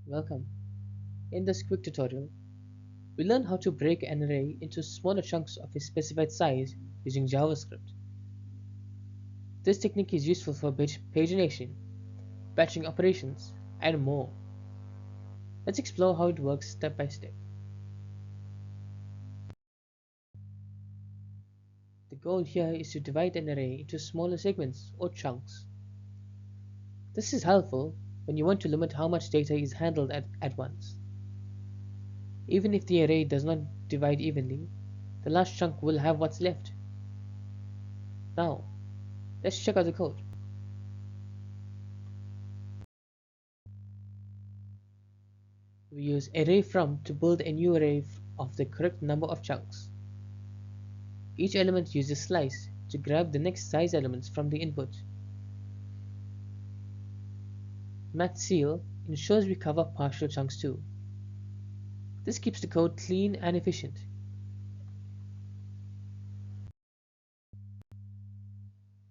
Welcome. In this quick tutorial, we learn how to break an array into smaller chunks of a specified size using JavaScript. This technique is useful for pagination, batching operations, and more. Let's explore how it works step by step. The goal here is to divide an array into smaller segments or chunks. This is helpful when you want to limit how much data is handled at once. Even if the array does not divide evenly, the last chunk will have what's left. Now, let's check out the code. We use array from to build a new array of the correct number of chunks. Each element uses slice to grab the next size elements from the input. Seal ensures we cover partial chunks too. This keeps the code clean and efficient.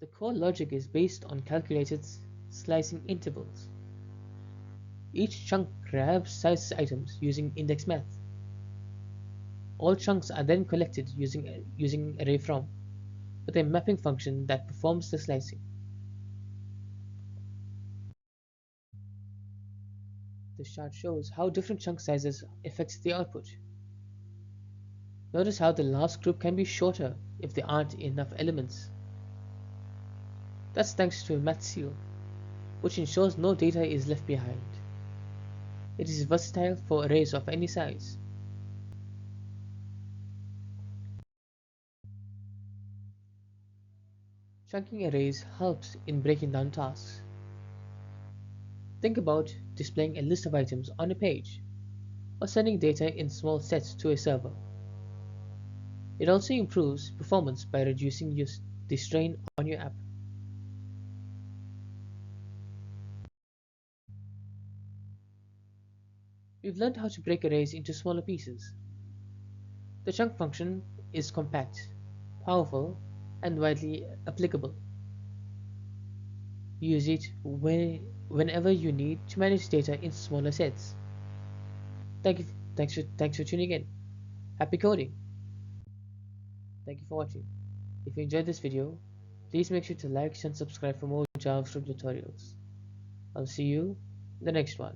The core logic is based on calculated slicing intervals. Each chunk grabs size items using index math. All chunks are then collected using array from, with a mapping function that performs the slicing. This chart shows how different chunk sizes affects the output. Notice how the last group can be shorter if there aren't enough elements. That's thanks to Seal, which ensures no data is left behind. It is versatile for arrays of any size. Chunking arrays helps in breaking down tasks. Think about displaying a list of items on a page, or sending data in small sets to a server. It also improves performance by reducing the strain on your app. We've learned how to break arrays into smaller pieces. The chunk function is compact, powerful, and widely applicable. Use it whenever you need to manage data in smaller sets. Thanks for tuning in. Happy coding! Thank you for watching. If you enjoyed this video, please make sure to like and subscribe for more JavaScript tutorials. I'll see you in the next one.